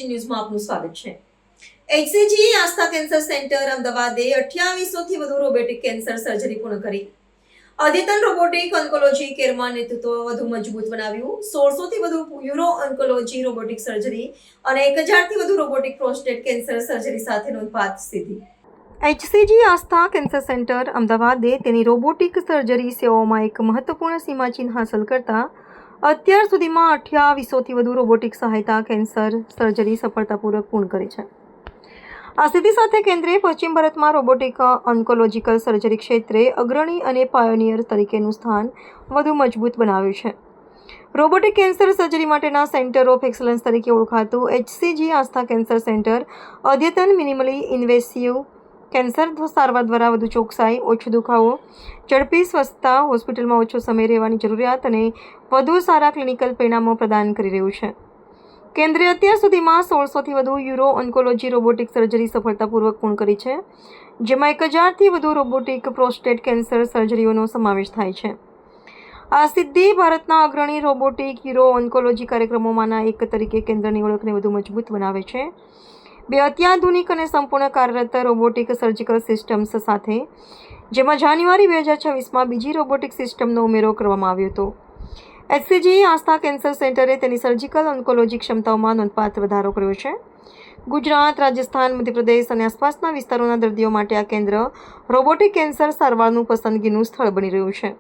ન્યૂઝમાં આપનું સ્વાગત છે। એચસીજી આસ્થા કેન્સર સેન્ટર અમદાવાદે 2800થી વધુ રોબોટિક કેન્સર સર્જરી પૂર્ણ કરી। અદ્યતન રોબોટિક ઓન્કોલોજી કેરમાં નેતૃત્વ વધુ મજબૂત બનાવ્યું। 1600થી વધુ યુરો ઓન્કોલોજી રોબોટિક સર્જરી અને 1000થી વધુ રોબોટિક પ્રોસ્ટેટ કેન્સર સર્જરી સાથે નોંધપાત્ર સિદ્ધિ। એચસીજી આસ્થા કેન્સર સેન્ટર અમદાવાદે તેની રોબોટિક સર્જરી સેવાઓમાં એક મહત્વપૂર્ણ સીમાચિહ્ન હાંસલ કરતા અત્યાર સુધીમાં 2800થી વધુ રોબોટિક સહાયતા કેન્સર સર્જરી સફળતાપૂર્વક પૂર્ણ કરી છે। આ સિદ્ધિ સાથે કેન્દ્રે પશ્ચિમ ભારતમાં રોબોટિક ઓન્કોલોજીકલ સર્જરી ક્ષેત્રે અગ્રણી અને પાયોનિયર તરીકેનું સ્થાન વધુ મજબૂત બનાવ્યું છે। રોબોટિક કેન્સર સર્જરી માટેના સેન્ટર ઓફ એક્સલન્સ તરીકે ઓળખાતું એચસીજી આસ્થા કેન્સર સેન્ટર અદ્યતન મિનિમલી ઇન્વેસિવ કેન્સર સારવાર દ્વારા વધુ ચોકસાઈ, ઓછો દુખાવો, ઝડપી સ્વસ્થતા, હોસ્પિટલમાં ઓછો સમય રહેવાની જરૂરિયાત અને વધુ સારા ક્લિનિકલ પરિણામો પ્રદાન કરી રહ્યું છે। કેન્દ્રે અત્યાર સુધીમાં 1600થી વધુ યુરો ઓન્કોલોજી રોબોટિક સર્જરી સફળતાપૂર્વક પૂર્ણ કરી છે, જેમાં 1000થી વધુ રોબોટિક પ્રોસ્ટેટ કેન્સર સર્જરીઓનો સમાવેશ થાય છે। આ સિદ્ધિ ભારતના અગ્રણી રોબોટિક યુરો ઓન્કોલોજી કાર્યક્રમોમાંના એક તરીકે કેન્દ્રની ઓળખને વધુ મજબૂત બનાવે છે। બે અત્યાધુનિક અને સંપૂર્ણ કાર્યરત રોબોટિક સર્જિકલ સિસ્ટમ્સ સાથે, જેમાં જાન્યુઆરી 2026માં બીજી રોબોટિક સિસ્ટમનો ઉમેરો કરવામાં આવ્યો હતો। એચસીજી આસ્થા કેન્સર સેન્ટરે તેની સર્જિકલ ઓન્કોલોજી ક્ષમતાઓમાં નોંધપાત્ર વધારો કર્યો છે। ગુજરાત, રાજસ્થાન, મધ્યપ્રદેશ અને આસપાસના વિસ્તારોના દર્દીઓ માટે આ કેન્દ્ર રોબોટિક કેન્સર સારવારનું પસંદગીનું સ્થળ બની રહ્યું છે।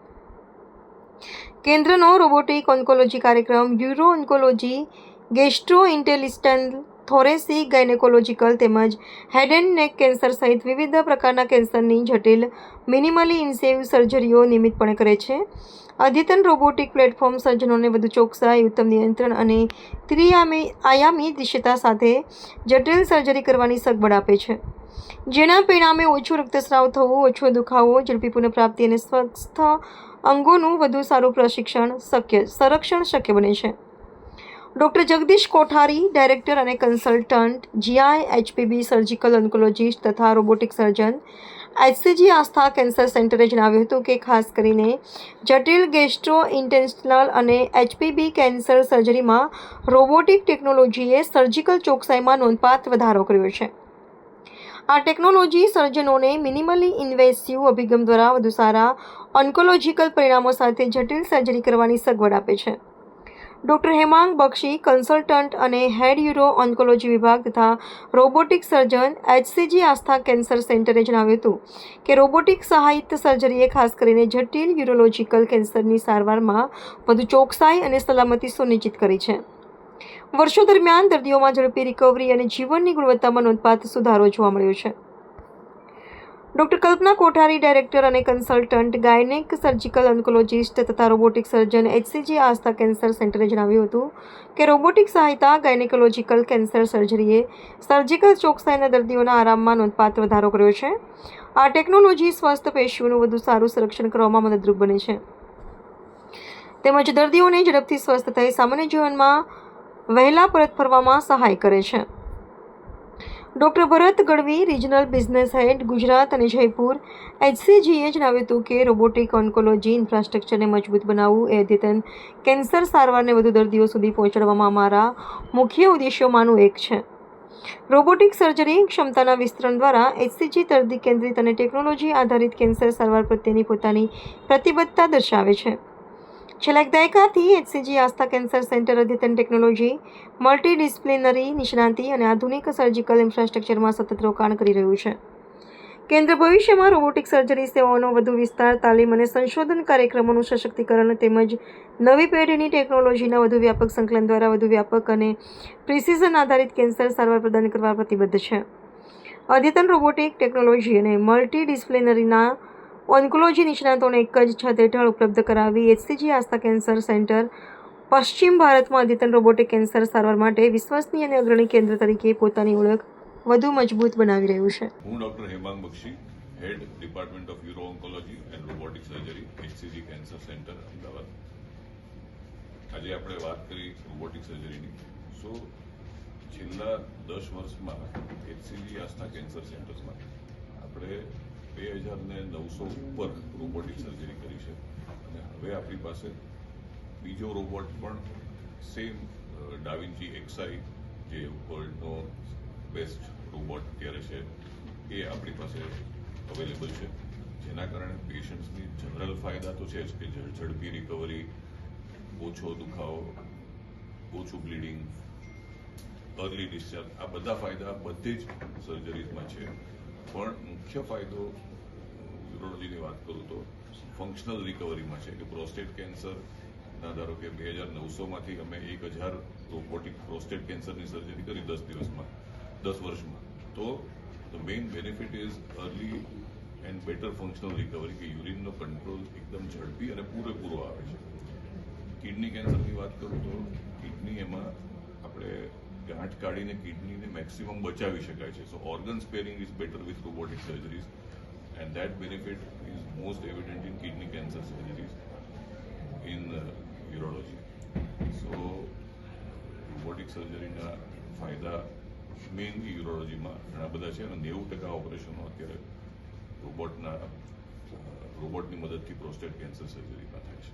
કેન્દ્રનો રોબોટિક ઓન્કોલોજી કાર્યક્રમ યુરો ઓન્કોલોજી, ગેસ્ટ્રોઇન્ટેસ્ટાઇનલ, થોરેસિક, ગાયનેકોલોજીકલ તેમજ હેડ એન્ડ નેક કેન્સર સહિત વિવિધ પ્રકારના કેન્સરની જટિલ મિનિમલી ઇન્વેસિવ સર્જરીઓ નિયમિતપણે કરે છે। અદ્યતન રોબોટિક પ્લેટફોર્મ સર્જનોને વધુ ચોકસાઈ, ઉત્તમ નિયંત્રણ અને ત્રિઆયામી દૃશ્યતા સાથે જટિલ સર્જરી કરવાની સગવડ આપે છે, જેના પરિણામે ઓછું રક્તસ્રાવ થવું, ઓછો દુખાવો, ઝડપી પુનઃપ્રાપ્તિ અને સ્વસ્થ અંગોનું વધુ સારું સંરક્ષણ શક્ય બને છે। ડૉક્ટર જગદીશ કોઠારી, ડાયરેક્ટર અને કન્સલ્ટન્ટ, જીઆઈ એચપીબી સર્જિકલ ઓન્કોલોજીસ્ટ તથા રોબોટિક સર્જન, એચસીજી આસ્થા કેન્સર સેન્ટરે જણાવ્યું હતું કે ખાસ કરીને જટિલ ગેસ્ટ્રોઇન્ટેસ્ટિનલ અને એચપીબી કેન્સર સર્જરીમાં રોબોટિક ટેકનોલોજીએ સર્જિકલ ચોકસાઈમાં નોંધપાત્ર વધારો કર્યો છે। આ ટેકનોલોજી સર્જનોને મિનિમલી ઇન્વેસિવ અભિગમ દ્વારા વધુ સારા ઓન્કોલોજીકલ પરિણામો સાથે જટિલ સર્જરી કરવાની સગવડ આપે છે। ડૉક્ટર હેમાંગ બક્ષી, કન્સલ્ટન્ટ અને હેડ યુરો ઓન્કોલોજી વિભાગ તથા રોબોટિક સર્જન, એચસીજી આસ્થા કેન્સર સેન્ટરે જણાવ્યું હતું કે રોબોટિક સહાયિત સર્જરીએ ખાસ કરીને જટિલ યુરોલોજીકલ કેન્સરની સારવારમાં વધુ ચોકસાઈ અને સલામતી સુનિશ્ચિત કરી છે। વર્ષો દરમિયાન દર્દીઓમાં ઝડપી રિકવરી અને જીવનની ગુણવત્તામાં નોંધપાત્ર સુધારો જોવા મળ્યો છે। ડૉક્ટર કલ્પના કોઠારી, ડાયરેક્ટર અને કન્સલ્ટન્ટ, ગાયનેક સર્જિકલ ઓન્કોલોજીસ્ટ તથા રોબોટિક સર્જન, એચસીજી આસ્થા કેન્સર સેન્ટરે જણાવ્યું હતું કે રોબોટિક સહાયતા ગાયનેકોલોજીકલ કેન્સર સર્જરીએ સર્જિકલ ચોકસાઈના દર્દીઓના આરામમાં નોંધપાત્ર વધારો કર્યો છે। આ ટેકનોલોજી સ્વસ્થ પેશીઓનું વધુ સારું સંરક્ષણ કરવામાં મદદરૂપ બને છે, તેમજ દર્દીઓને ઝડપથી સ્વસ્થ થઈ સામાન્ય જીવનમાં વહેલા પરત ફરવામાં સહાય કરે છે। Doctor Bharat Gadhvi, regional business head, Gujarat અને જયપુર, એચસીજીએ જણાવ્યું હતું કે રોબોટિક ઓન્કોલોજી ઇન્ફ્રાસ્ટ્રક્ચરને મજબૂત બનાવવું એ અદ્યતન કેન્સર સારવારને વધુ દર્દીઓ સુધી પહોંચાડવામાં અમારા મુખ્ય ઉદ્દેશોમાંનું એક છે। રોબોટિક સર્જરી ક્ષમતાના વિસ્તરણ દ્વારા એચસીજી દર્દી કેન્દ્રિત અને ટેકનોલોજી આધારિત કેન્સર સારવાર પ્રત્યેની પોતાની પ્રતિબદ્ધતા દર્શાવે છે। છેલ્લા એક દાયકાથી એચસીજી આસ્થા કેન્સર સેન્ટર અદ્યતન ટેકનોલોજી, મલ્ટીડિસિપ્લિનરી નિષ્ણાંતિ અને આધુનિક સર્જિકલ ઇન્ફ્રાસ્ટ્રક્ચરમાં સતત રોકાણ કરી રહ્યું છે। કેન્દ્ર ભવિષ્યમાં રોબોટિક સર્જરી સેવાઓનો વધુ વિસ્તાર, તાલીમ અને સંશોધન કાર્યક્રમોનું સશક્તિકરણ તેમજ નવી પેઢીની ટેકનોલોજીના વધુ વ્યાપક સંકલન દ્વારા વધુ વ્યાપક અને પ્રિસિઝન આધારિત કેન્સર સારવાર પ્રદાન કરવા પ્રતિબદ્ધ છે। અદ્યતન રોબોટિક ટેકનોલોજી અને મલ્ટીડિસિપ્લિનરીના ઓન્કોલોજી નિષ્ણાતોને એક જ છત હેઠળ ઉપલબ્ધ કરાવી એચસીજી આસ્થા કેન્સર સેન્ટર પશ્ચિમ ભારતમાં અદ્યતન રોબોટિક કેન્સર સારવાર માટે વિશ્વસનીય અને અગ્રણી કેન્દ્ર તરીકે પોતાની ઓળખ વધુ મજબૂત બનાવી રહ્યું છે। હું doctor Hemang Bakshi, head department of uro oncology and robotic surgery, HCG cancer centre, Ahmedabad. આજે આપણે વાત કરી રોબોટિક સર્જરીની। છેલ્લા 10 વર્ષમાં એચસીજી આસ્થા કેન્સર સેન્ટર્સમાં આપણે 2900 ઉપર રોબોટિક સર્જરી કરી છે અને હવે આપણી પાસે બીજો રોબોટ પણ સેમ ડાવિન્ચી એક્સઆઈ જે વર્લ્ડનો બેસ્ટ રોબોટ અત્યારે છે એ આપણી પાસે અવેલેબલ છે, જેના કારણે પેશન્ટ્સની જનરલ ફાયદા તો છે જ કે ઝડપી રિકવરી, ઓછો દુખાવો, ઓછું બ્લીડિંગ, અર્લી ડિસ્ચાર્જ, આ બધા ફાયદા બધી જ સર્જરીઝમાં છે. પણ મુખ્ય ફાયદો યુરોલોજીની વાત કરું તો ફંક્શનલ રિકવરીમાં છે કે પ્રોસ્ટેટ કેન્સરના ધારો કે 2900માંથી અમે 1000 રોબોટિક પ્રોસ્ટેટ કેન્સરની સર્જરી કરી 10 વર્ષમાં, તો the main benefit is early and better functional recovery, કે યુરિનનો કંટ્રોલ એકદમ ઝડપી અને પૂરેપૂરો આવે છે. કિડની કેન્સરની વાત કરું તો કિડની એમાં આપણે ગાંઠ કાઢીને કિડનીને મેક્સિમમ બચાવી શકાય છે. So organ sparing is better with robotic surgeries and that benefit is most evident in kidney cancer surgeries in urology. So robotic સર્જરીના ફાયદા મેઇનલી યુરોલોજીમાં ઘણા બધા છે અને 90% ઓપરેશનો અત્યારે રોબોટની મદદથી પ્રોસ્ટેટ કેન્સર સર્જરીમાં થાય છે.